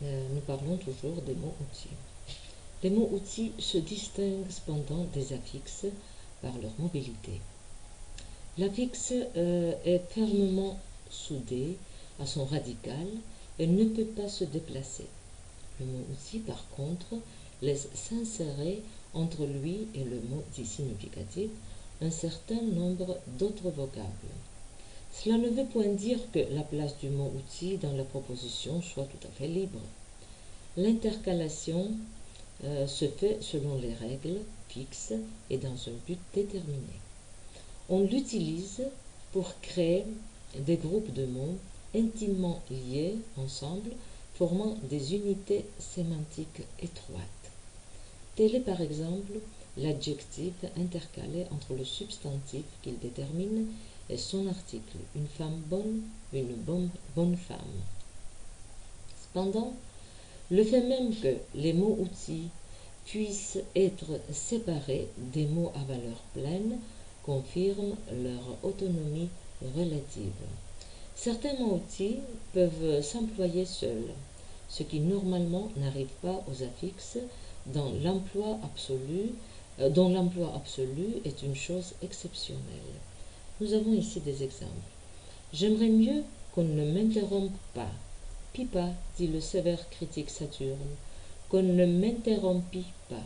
Nous parlons toujours des mots-outils. Les mots-outils se distinguent cependant des affixes par leur mobilité. L'affixe est fermement soudé à son radical et ne peut pas se déplacer. Le mot-outil, par contre, laisse s'insérer entre lui et le mot dit significatif un certain nombre d'autres vocables. Cela ne veut point dire que la place du mot-outil dans la proposition soit tout à fait libre. L'intercalation se fait selon les règles fixes et dans un but déterminé. On l'utilise pour créer des groupes de mots intimement liés ensemble, formant des unités sémantiques étroites. Tel est par exemple l'adjectif intercalé entre le substantif qu'il détermine et son article, une femme bonne, une bonne femme. Cependant, le fait même que les mots-outils puissent être séparés des mots à valeur pleine confirme leur autonomie relative. Certains mots-outils peuvent s'employer seuls, ce qui normalement n'arrive pas aux affixes dont l'emploi absolu est une chose exceptionnelle. Nous avons ici des exemples. J'aimerais mieux qu'on ne m'interrompe pas. Pipa, dit le sévère critique Saturne, qu'on ne m'interrompit pas.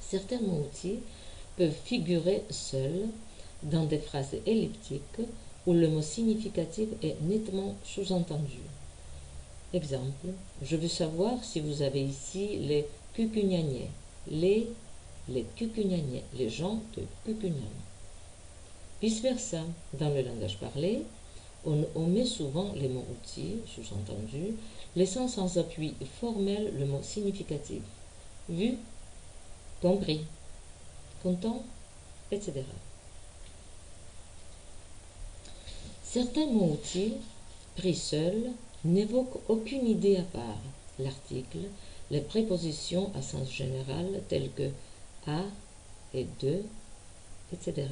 Certains mots-outils peuvent figurer seuls dans des phrases elliptiques où le mot significatif est nettement sous-entendu. Exemple, je veux savoir si vous avez ici les cucugnaniers, les cucugnaniers, les gens de Cucugnan. Vice-versa, dans le langage parlé, on omet souvent les mots-outils, sous-entendus, laissant sans appui formel le mot significatif. Vu, compris, content, etc. Certains mots-outils, pris seuls, n'évoquent aucune idée à part. L'article, les prépositions à sens général telles que à et de, etc.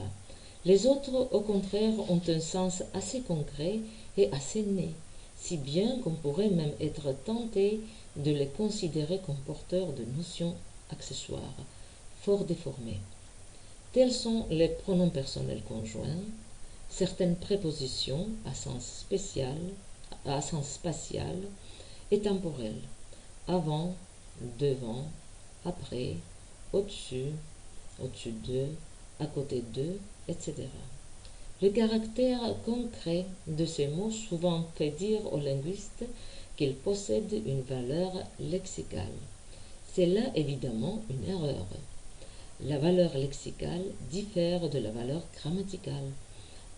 Les autres, au contraire, ont un sens assez concret et assez né, si bien qu'on pourrait même être tenté de les considérer comme porteurs de notions accessoires, fort déformées. Tels sont les pronoms personnels conjoints, certaines prépositions à sens spatial et temporel, avant, devant, après, au-dessus de, à côté de, etc. Le caractère concret de ces mots souvent fait dire aux linguistes qu'ils possèdent une valeur lexicale. C'est là évidemment une erreur. La valeur lexicale diffère de la valeur grammaticale,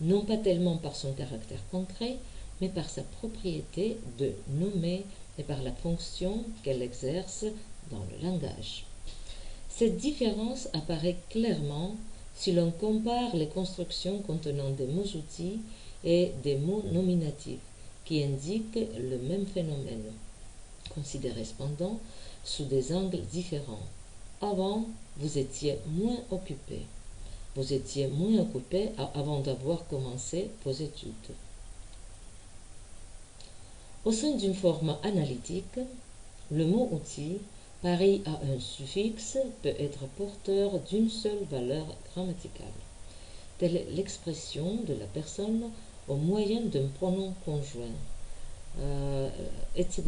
non pas tellement par son caractère concret, mais par sa propriété de nommer et par la fonction qu'elle exerce dans le langage. Cette différence apparaît clairement si l'on compare les constructions contenant des mots-outils et des mots nominatifs qui indiquent le même phénomène, considérés cependant sous des angles différents. Avant, vous étiez moins occupé. Vous étiez moins occupé avant d'avoir commencé vos études. Au sein d'une forme analytique, le mot outil, pareil à un suffixe, peut être porteur d'une seule valeur grammaticale. Telle est l'expression de la personne au moyen d'un pronom conjoint, etc.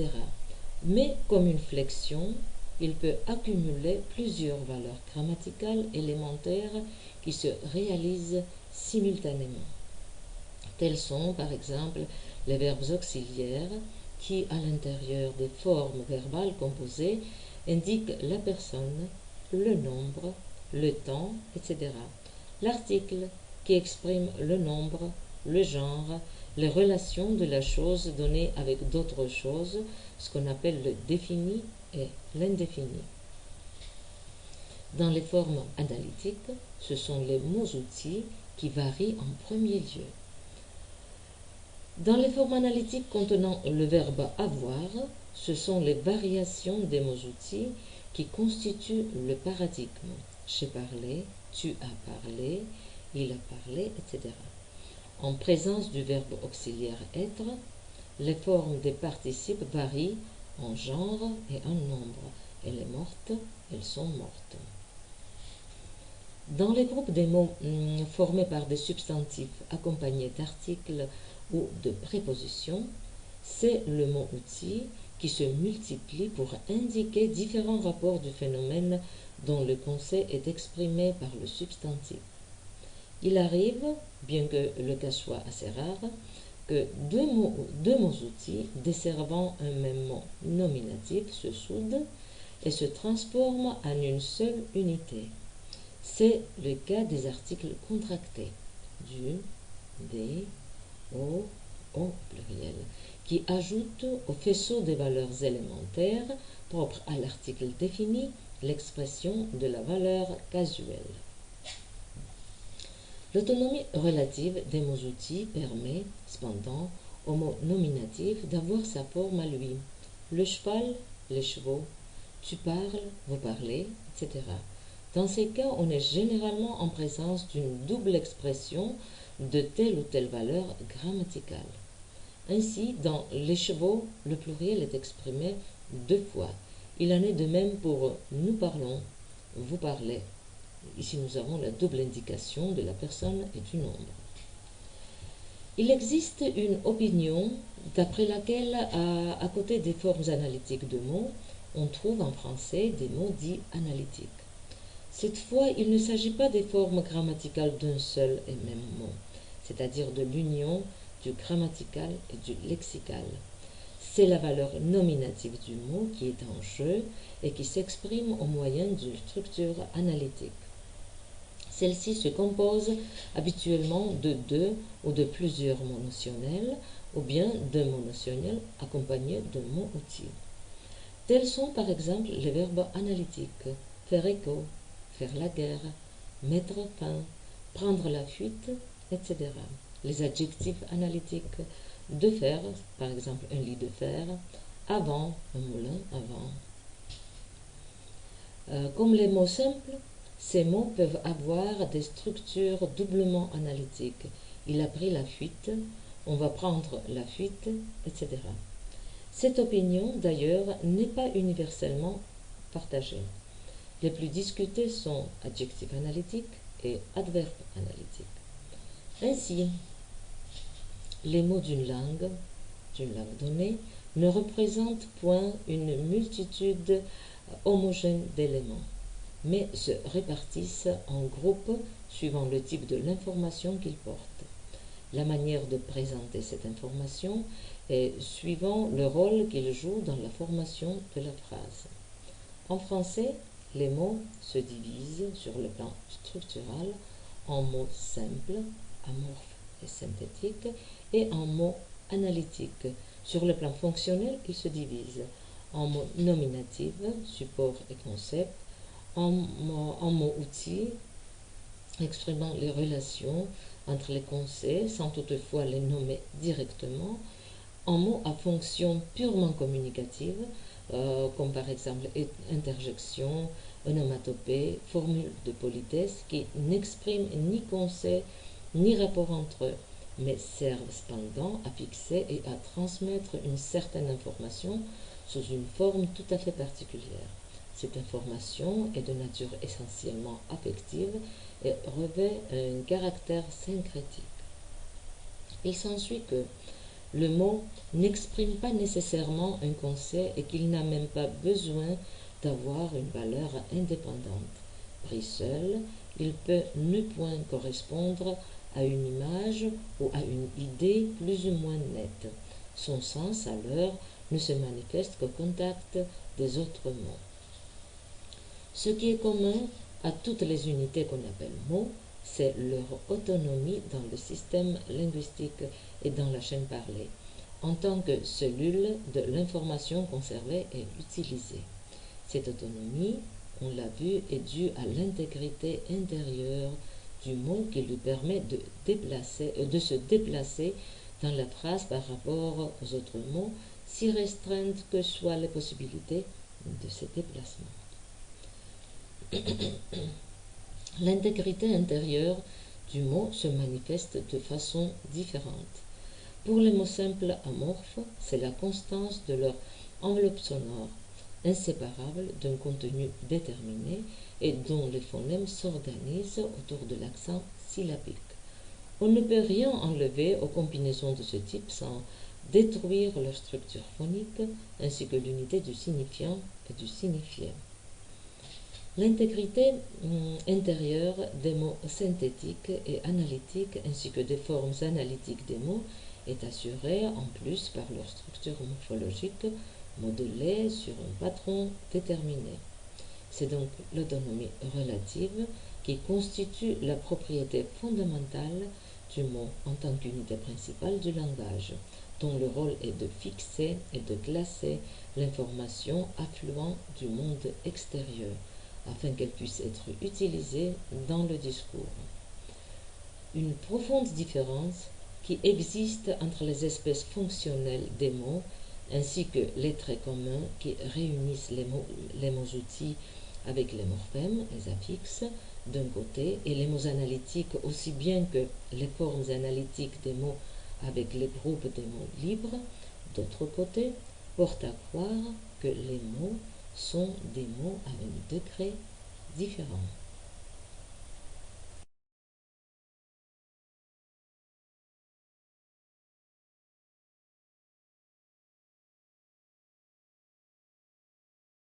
Mais comme une flexion, il peut accumuler plusieurs valeurs grammaticales élémentaires qui se réalisent simultanément. Tels sont par exemple les verbes auxiliaires qui, à l'intérieur des formes verbales composées, indiquent la personne, le nombre, le temps, etc. L'article qui exprime le nombre, le genre, les relations de la chose donnée avec d'autres choses, ce qu'on appelle le défini et l'indéfini. Dans les formes analytiques, ce sont les mots-outils qui varient en premier lieu. Dans les formes analytiques contenant le verbe avoir, ce sont les variations des mots-outils qui constituent le paradigme. J'ai parlé, tu as parlé, il a parlé, etc. En présence du verbe auxiliaire être, les formes des participes varient en genre et en nombre. Elle est morte, elles sont mortes. Dans les groupes des mots formés par des substantifs accompagnés d'articles ou de prépositions, c'est le mot outil qui se multiplie pour indiquer différents rapports du phénomène dont le concept est exprimé par le substantif. Il arrive, bien que le cas soit assez rare, que deux mots outils desservant un même mot nominatif se soudent et se transforment en une seule unité. C'est le cas des articles contractés, du, des, au pluriel, qui ajoutent au faisceau des valeurs élémentaires propres à l'article défini l'expression de la valeur casuelle. L'autonomie relative des mots outils permet, cependant, au mot nominatif d'avoir sa forme à lui. Le cheval, les chevaux, tu parles, vous parlez, etc. Dans ces cas, on est généralement en présence d'une double expression de telle ou telle valeur grammaticale. Ainsi, dans les chevaux, le pluriel est exprimé deux fois. Il en est de même pour nous parlons, vous parlez. Ici, nous avons la double indication de la personne et du nombre. Il existe une opinion d'après laquelle, à côté des formes analytiques de mots, on trouve en français des mots dits analytiques. Cette fois, il ne s'agit pas des formes grammaticales d'un seul et même mot, c'est-à-dire de l'union du grammatical et du lexical. C'est la valeur nominative du mot qui est en jeu et qui s'exprime au moyen d'une structure analytique. Celle-ci se compose habituellement de deux ou de plusieurs mots notionnels ou bien d'un mot notionnel accompagné d'un mot outil. Tels sont par exemple les verbes analytiques, faire écho, faire la guerre, mettre fin, prendre la fuite, etc. Les adjectifs analytiques, de fer, par exemple un lit de fer, avant, un moulin avant. Comme les mots simples, ces mots peuvent avoir des structures doublement analytiques. Il a pris la fuite, on va prendre la fuite, etc. Cette opinion, d'ailleurs, n'est pas universellement partagée. Les plus discutés sont adjectifs analytiques et adverbes analytiques. Ainsi, les mots d'une langue donnée, ne représentent point une multitude homogène d'éléments, mais se répartissent en groupes suivant le type de l'information qu'ils portent, la manière de présenter cette information et suivant le rôle qu'ils jouent dans la formation de la phrase. En français, les mots se divisent sur le plan structural en mots simples, amorphes et synthétiques, et en mots analytiques. Sur le plan fonctionnel, ils se divisent en mots nominatifs, support et concept, en mots outils, exprimant les relations entre les concepts sans toutefois les nommer directement, en mots à fonction purement communicative, comme par exemple interjection, onomatopée, formule de politesse, qui n'expriment ni concept ni rapport entre eux, mais servent cependant à fixer et à transmettre une certaine information sous une forme tout à fait particulière. Cette information est de nature essentiellement affective et revêt un caractère syncrétique. Il s'ensuit que le mot n'exprime pas nécessairement un concept et qu'il n'a même pas besoin d'avoir une valeur indépendante. Pris seul, il peut ne point correspondre à une image ou à une idée plus ou moins nette. Son sens, alors, ne se manifeste qu'au contact des autres mots. Ce qui est commun à toutes les unités qu'on appelle mots, c'est leur autonomie dans le système linguistique et dans la chaîne parlée, en tant que cellule de l'information conservée et utilisée. Cette autonomie, on l'a vu, est due à l'intégrité intérieure du mot qui lui permet de se déplacer dans la phrase par rapport aux autres mots, si restreintes que soient les possibilités de ces déplacements. L'intégrité intérieure du mot se manifeste de façon différente. Pour les mots simples amorphes, c'est la constance de leur enveloppe sonore, inséparable d'un contenu déterminé et dont les phonèmes s'organisent autour de l'accent syllabique. On ne peut rien enlever aux combinaisons de ce type sans détruire leur structure phonique ainsi que l'unité du signifiant et du signifié. L'intégrité intérieure des mots synthétiques et analytiques ainsi que des formes analytiques des mots est assurée en plus par leur structure morphologique modelée sur un patron déterminé. C'est donc l'autonomie relative qui constitue la propriété fondamentale du mot en tant qu'unité principale du langage, dont le rôle est de fixer et de classer l'information affluent du monde extérieur, afin qu'elle puisse être utilisée dans le discours. Une profonde différence qui existe entre les espèces fonctionnelles des mots ainsi que les traits communs qui réunissent les mots-outils avec les morphèmes, les affixes, d'un côté, et les mots analytiques aussi bien que les formes analytiques des mots avec les groupes des mots libres, d'autre côté, porte à croire que les mots sont des mots à un degré différent.